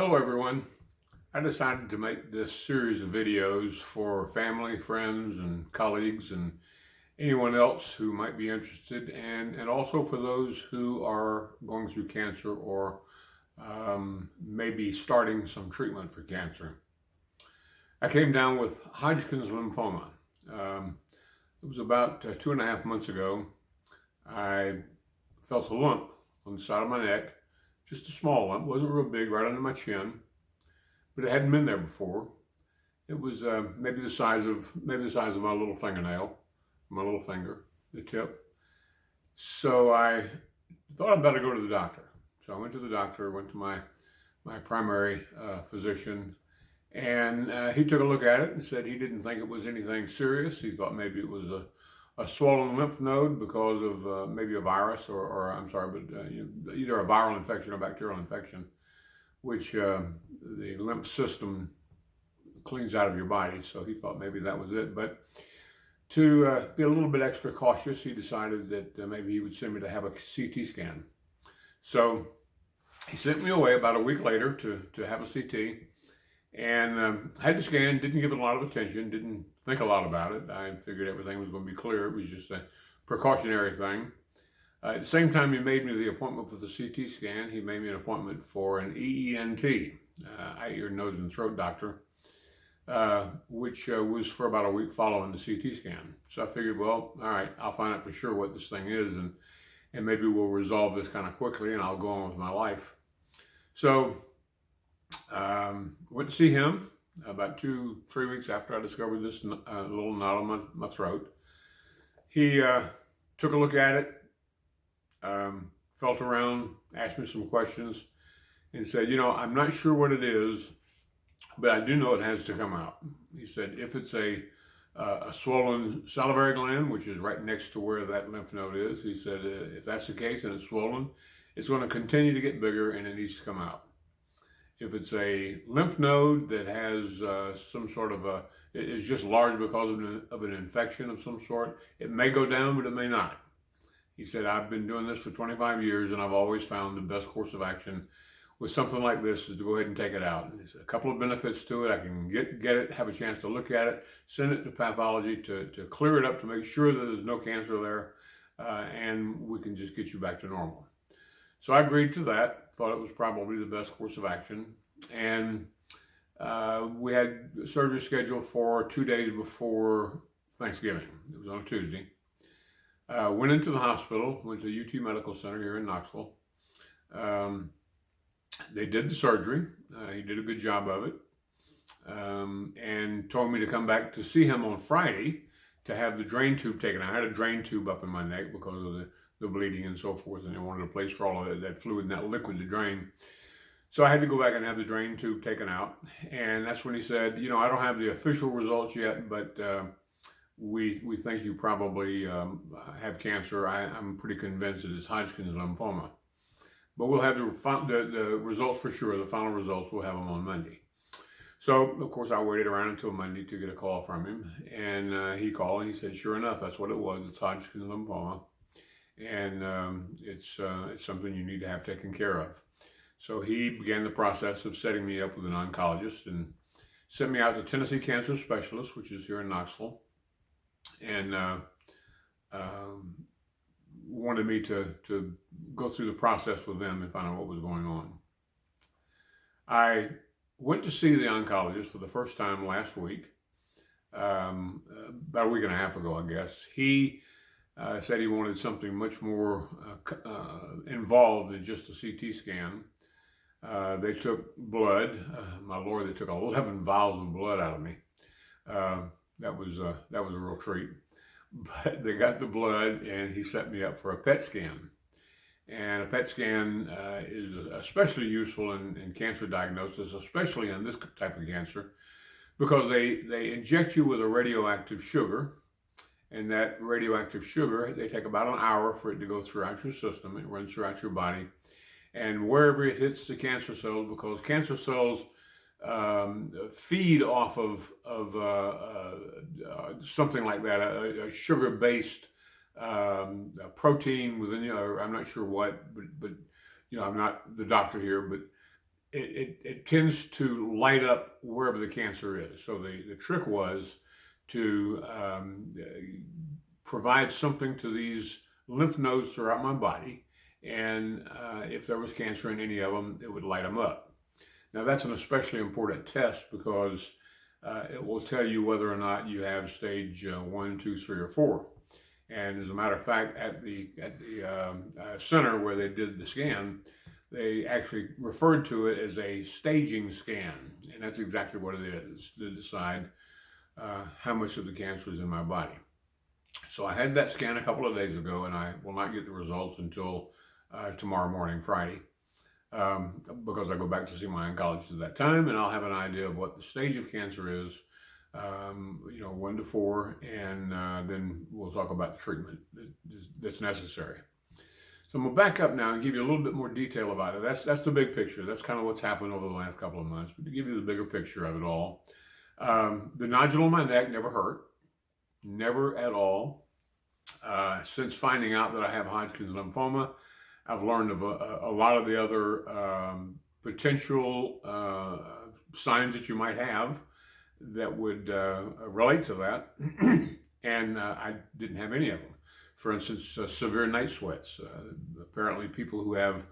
Hello everyone. I decided to make this series of videos for family, friends, and colleagues and anyone else who might be interested, and also for those who are going through cancer or maybe starting some treatment for cancer. I came down with Hodgkin's lymphoma. It was about 2.5 months ago. I felt a lump on the side of my neck, just a small lump, wasn't real big, right under my chin, but it hadn't been there before. It was maybe the size of my little fingernail, my little finger, the tip. So I thought I'd better go to the doctor. So I went to the doctor, went to my primary physician, and he took a look at it and said he didn't think it was anything serious. He thought maybe it was a swollen lymph node because of maybe a virus or I'm sorry, but either a viral infection or bacterial infection, which the lymph system cleans out of your body. So he thought maybe that was it. But to be a little bit extra cautious, he decided that maybe he would send me to have a CT scan. So he sent me away about a week later to have a CT. And had the scan, didn't give it a lot of attention, didn't think a lot about it. I figured everything was going to be clear. It was just a precautionary thing. At the same time he made me the appointment for the CT scan, he made me an appointment for an EENT, eye, ear, nose, and throat doctor, which was for about a week following the CT scan. So I figured, well, all right, I'll find out for sure what this thing is, and maybe we'll resolve this kind of quickly, and I'll go on with my life. So went to see him about 2-3 weeks after I discovered this little knot on my throat. He took a look at it, felt around, asked me some questions, and said, I'm not sure what it is, but I do know it has to come out. He said, if it's a swollen salivary gland, which is right next to where that lymph node is, he said, if that's the case and it's swollen, it's going to continue to get bigger and it needs to come out. If it's a lymph node that has some sort of it is just large because of an infection of some sort, it may go down, but it may not. He said, I've been doing this for 25 years and I've always found the best course of action with something like this is to go ahead and take it out. And there's a couple of benefits to it. I can get it, have a chance to look at it, send it to pathology to clear it up to make sure that there's no cancer there, and we can just get you back to normal. So I agreed to that, thought it was probably the best course of action. And we had surgery scheduled for 2 days before Thanksgiving. It was on a Tuesday. Went into the hospital, went to UT Medical Center here in Knoxville. They did the surgery. He did a good job of it. And told me to come back to see him on Friday to have the drain tube taken out. I had a drain tube up in my neck because of the bleeding and so forth, and they wanted a place for all of that fluid and that liquid to drain. So I had to go back and have the drain tube taken out. And that's when he said, I don't have the official results yet, but we think you probably have cancer. I'm pretty convinced that it's Hodgkin's lymphoma. But we'll have the results for sure. The final results, we'll have them on Monday. So, of course, I waited around until Monday to get a call from him. And he called and he said, sure enough, that's what it was. It's Hodgkin's lymphoma. And it's something you need to have taken care of. So he began the process of setting me up with an oncologist and sent me out to Tennessee Cancer Specialist, which is here in Knoxville, and wanted me to go through the process with them and find out what was going on. I went to see the oncologist for the first time last week, about a week and a half ago, I guess. He said he wanted something much more involved than just a CT scan. They took blood. My Lord, they took 11 vials of blood out of me. That was a real treat. But they got the blood, and he set me up for a PET scan. And a PET scan is especially useful in cancer diagnosis, especially in this type of cancer, because they inject you with a radioactive sugar. And that radioactive sugar, they take about an hour for it to go throughout your system. It runs throughout your body. And wherever it hits the cancer cells, because cancer cells feed off of something like that, a sugar-based protein within, I'm not sure what, but I'm not the doctor here, but it tends to light up wherever the cancer is. So the trick was to provide something to these lymph nodes throughout my body, and if there was cancer in any of them, it would light them up. Now that's an especially important test because it will tell you whether or not you have stage 1, 2, 3, or 4. And as a matter of fact, at the center where they did the scan, they actually referred to it as a staging scan, and that's exactly what it is, to decide how much of the cancer is in my body. So I had that scan a couple of days ago, and I will not get the results until tomorrow morning, Friday, because I go back to see my oncologist at that time, and I'll have an idea of what the stage of cancer is, 1 to 4, and then we'll talk about the treatment that's necessary. So I'm going to back up now and give you a little bit more detail about it. That's the big picture. That's kind of what's happened over the last couple of months. But to give you the bigger picture of it all, the nodule on my neck never hurt, never at all. Since finding out that I have Hodgkin's lymphoma, I've learned of a lot of the other potential signs that you might have that would relate to that, and I didn't have any of them. For instance, severe night sweats. Apparently people who have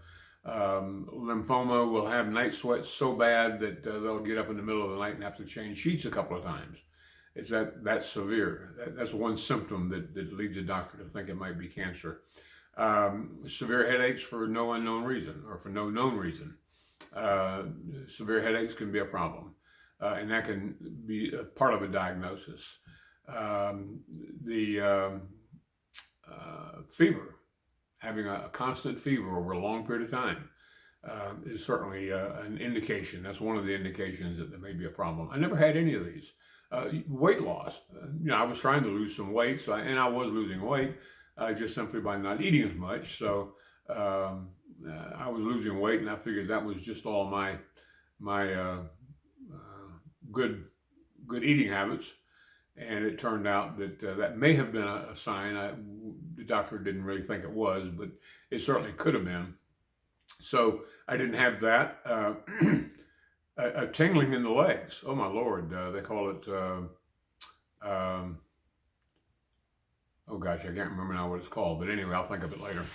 lymphoma will have night sweats so bad that they'll get up in the middle of the night and have to change sheets a couple of times. It's that's severe. That's one symptom that leads a doctor to think it might be cancer. Severe headaches for no unknown reason or for no known reason. Severe headaches can be a problem, and that can be a part of a diagnosis. Fever, having a constant fever over a long period of time is certainly an indication. That's one of the indications that there may be a problem. I never had any of these. Weight loss. I was trying to lose some weight, and I was losing weight just simply by not eating as much. So I was losing weight, and I figured that was just all my good eating habits. And it turned out that that may have been a sign. The doctor didn't really think it was, but it certainly could have been. So I didn't have that. A tingling in the legs. Oh my Lord! They call it. Oh gosh, I can't remember now what it's called. But anyway, I'll think of it later.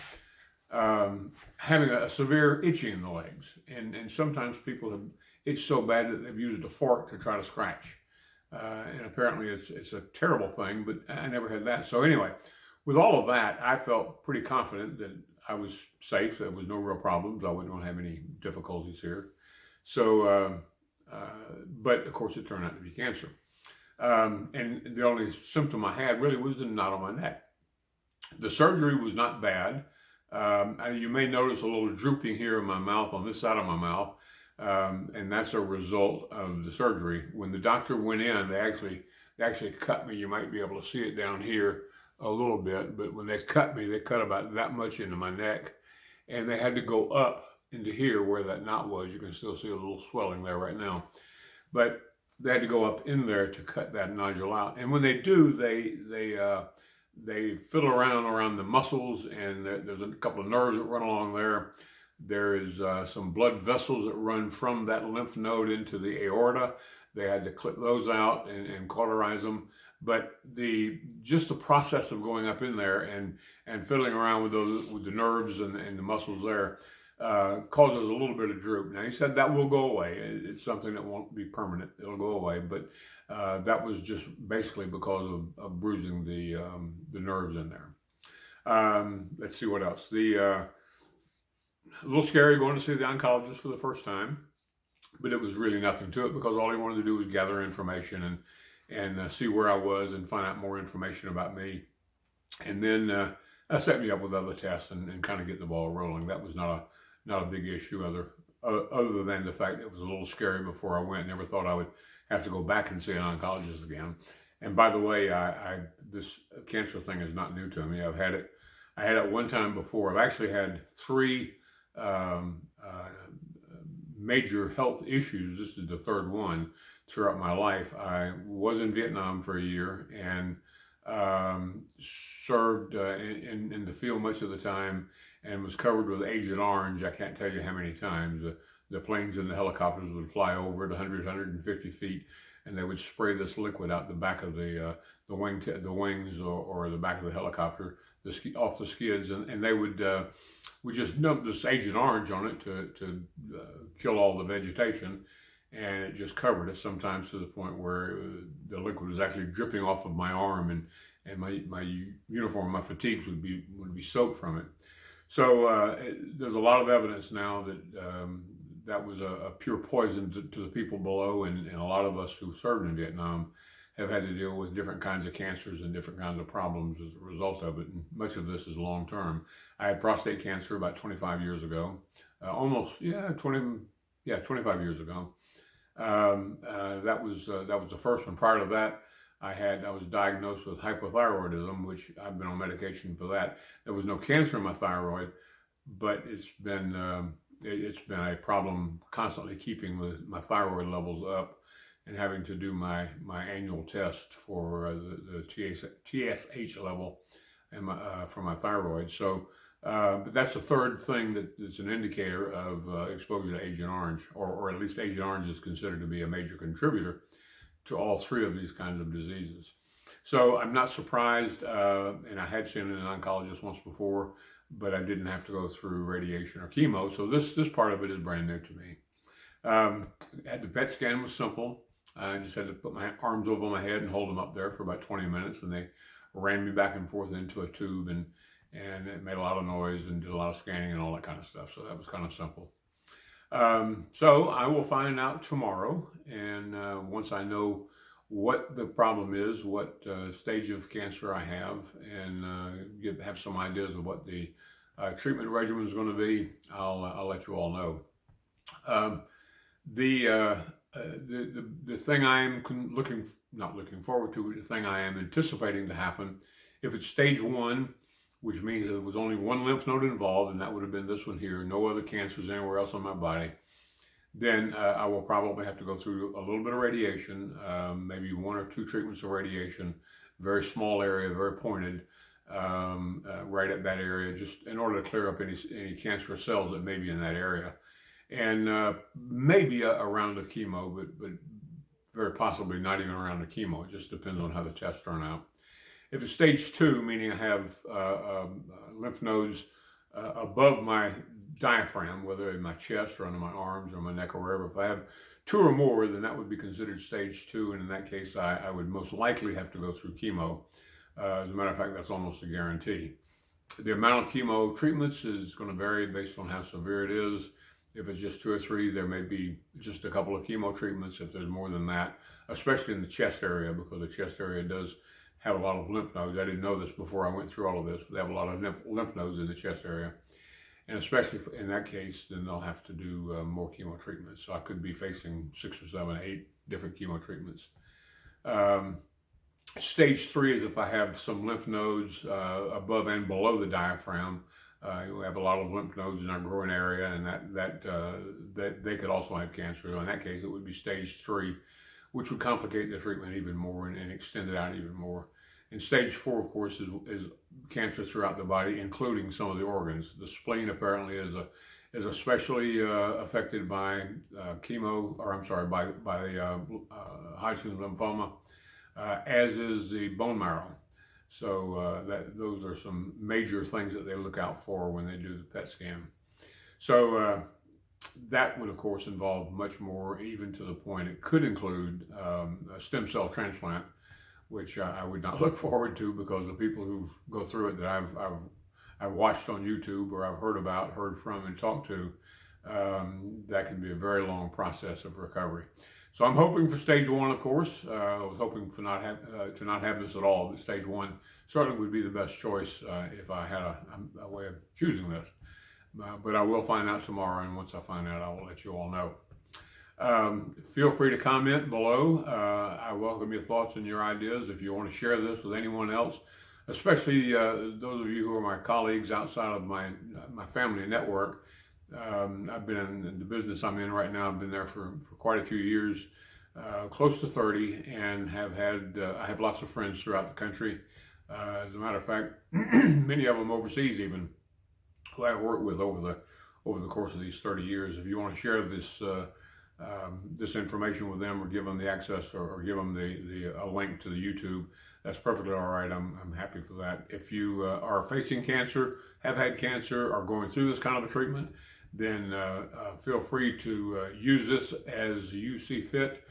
Having a severe itching in the legs, and sometimes people have itched so bad that they've used a fork to try to scratch. And apparently it's a terrible thing, but I never had that. So anyway, with all of that, I felt pretty confident that I was safe. There was no real problems. I wouldn't have any difficulties here. So, but of course it turned out to be cancer. And the only symptom I had really was the knot on my neck. The surgery was not bad. You may notice a little drooping here in my mouth, on this side of my mouth. And that's a result of the surgery. When the doctor went in, they actually cut me. You might be able to see it down here a little bit, but when they cut me, they cut about that much into my neck, and they had to go up into here where that knot was. You can still see a little swelling there right now, but they had to go up in there to cut that nodule out. And when they do, they fiddle around the muscles, and there's a couple of nerves that run along there. There is some blood vessels that run from that lymph node into the aorta. They had to clip those out and cauterize them. But just the process of going up in there and fiddling around with the nerves and the muscles there causes a little bit of droop. Now, he said that will go away. It's something that won't be permanent. It'll go away. But that was just basically because of bruising the nerves in there. Let's see what else. A little scary going to see the oncologist for the first time, but it was really nothing to it because all he wanted to do was gather information and see where I was and find out more information about me. And then set me up with other tests and kind of get the ball rolling. That was not a big issue other than the fact that it was a little scary before I went. Never thought I would have to go back and see an oncologist again. And by the way, this cancer thing is not new to me. I had it one time before. I've actually had 3 major health issues. This is the 3rd one throughout my life. I was in Vietnam for a year and served in the field much of the time and was covered with Agent Orange. I can't tell you how many times. The the planes and the helicopters would fly over at 100, 150 feet, and they would spray this liquid out the back of the wings or the back of the helicopter, off the skids, and they would just dump this Agent Orange on it to kill all the vegetation, and it just covered it, sometimes to the point where the liquid was actually dripping off of my arm, and my uniform, my fatigues would be soaked from it. So there's a lot of evidence now that that was a pure poison to the people below, and a lot of us who served in Vietnam have had to deal with different kinds of cancers and different kinds of problems as a result of it. And much of this is long term. I had prostate cancer about 25 years ago, 25 years ago. That was the first one. Prior to that, I was diagnosed with hypothyroidism, which I've been on medication for that. There was no cancer in my thyroid, but it's been a problem constantly keeping my thyroid levels up, and having to do my annual test for the TSH level and for my thyroid. So, but that's the third thing that's an indicator of exposure to Agent Orange, or at least Agent Orange is considered to be a major contributor to all three of these kinds of diseases. So I'm not surprised, and I had seen an oncologist once before, but I didn't have to go through radiation or chemo. So this part of it is brand new to me. Had the PET scan was simple. I just had to put my arms over my head and hold them up there for about 20 minutes, and they ran me back and forth into a tube, and it made a lot of noise and did a lot of scanning and all that kind of stuff. So that was kind of simple. So I will find out tomorrow, and once I know what the problem is, what stage of cancer I have, and have some ideas of what the treatment regimen is going to be, I'll let you all know. The thing I am not looking forward to, but the thing I am anticipating to happen, if it's stage 1, which means there was only one lymph node involved, and that would have been this one here, no other cancers anywhere else on my body, then I will probably have to go through a little bit of radiation, maybe 1 or 2 treatments of radiation, very small area, very pointed, right at that area, just in order to clear up any cancerous cells that may be in that area. And maybe a round of chemo, but very possibly not even a round of chemo. It just depends on how the tests turn out. If it's stage 2, meaning I have lymph nodes above my diaphragm, whether in my chest or under my arms or my neck or wherever, if I have 2 or more, then that would be considered stage 2. And in that case, I would most likely have to go through chemo. As a matter of fact, that's almost a guarantee. The amount of chemo treatments is going to vary based on how severe it is. If it's just 2 or 3, there may be just a couple of chemo treatments. If there's more than that, especially in the chest area, because the chest area does have a lot of lymph nodes. I didn't know this before I went through all of this, but they have a lot of lymph nodes in the chest area. And especially in that case, then they'll have to do more chemo treatments. So I could be facing 6 or 7, 8 different chemo treatments. Stage 3 is if I have some lymph nodes above and below the diaphragm. We have a lot of lymph nodes in our groin area, and that they could also have cancer. So in that case, it would be stage 3, which would complicate the treatment even more and extend it out even more. And stage 4, of course, is cancer throughout the body, including some of the organs. The spleen apparently is especially affected by Hodgkin lymphoma, as is the bone marrow. So those are some major things that they look out for when they do the PET scan. So that would, of course, involve much more, even to the point it could include a stem cell transplant, which I would not look forward to, because the people who go through it that I've watched on YouTube, or I've heard from, and talked to, that can be a very long process of recovery. So I'm hoping for stage 1, of course. I was hoping to not have this at all, but stage 1 certainly would be the best choice if I had a way of choosing this. But I will find out tomorrow, and once I find out, I will let you all know. Feel free to comment below. I welcome your thoughts and your ideas. If you want to share this with anyone else, especially those of you who are my colleagues outside of my family network. I've been in the business I'm in right now. I've been there for quite a few years, close to 30, and I have lots of friends throughout the country. As a matter of fact, many of them overseas even, who I've worked with over over the course of these 30 years. If you want to share this this information with them, or give them the access, or give them a link to the YouTube, that's perfectly all right. I'm happy for that. If you are facing cancer, have had cancer, are going through this kind of a treatment, then feel free to use this as you see fit.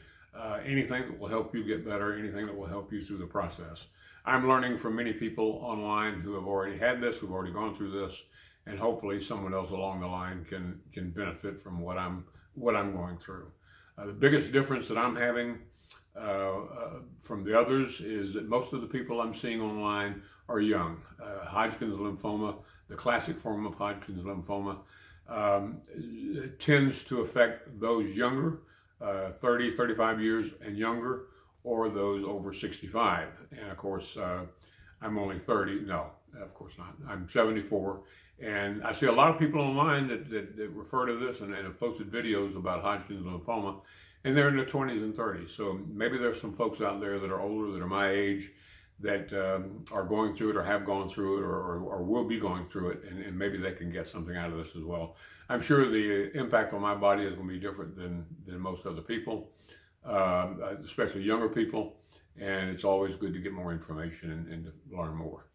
Anything that will help you get better, anything that will help you through the process. I'm learning from many people online who have already had this, who've already gone through this, and hopefully someone else along the line can benefit from what I'm going through. The biggest difference that I'm having from the others is that most of the people I'm seeing online are young. Hodgkin's lymphoma, the classic form of Hodgkin's lymphoma, tends to affect those younger, 30, 35 years and younger, or those over 65. And of course, I'm only 30. No, of course not. I'm 74. And I see a lot of people online that refer to this and have posted videos about Hodgkin's lymphoma, and they're in their 20s and 30s. So maybe there's some folks out there that are older, that are my age, that are going through it, or have gone through it, or will be going through it, and maybe they can get something out of this as well. I'm sure the impact on my body is going to be different than most other people, especially younger people, and it's always good to get more information and to learn more.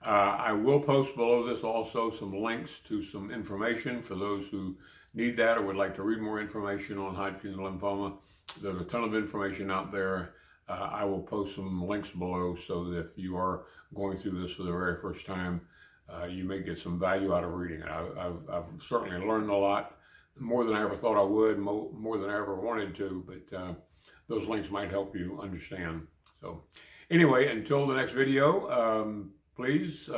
I will post below this also some links to some information for those who need that or would like to read more information on Hodgkin's lymphoma. There's a ton of information out there. I will post some links below so that if you are going through this for the very first time, you may get some value out of reading it. I've certainly learned a lot, more than I ever thought I would, more than I ever wanted to, but those links might help you understand. So anyway, until the next video, please,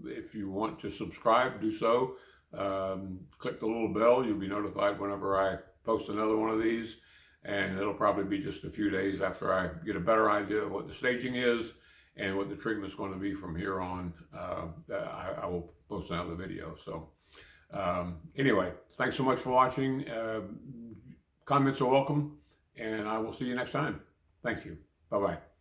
if you want to subscribe, do so. Click the little bell. You'll be notified whenever I post another one of these, and it'll probably be just a few days after I get a better idea of what the staging is and what the treatment's going to be from here on. I will post another video. So anyway, thanks so much for watching. Comments are welcome, and I will see you next time. Thank you. Bye-bye.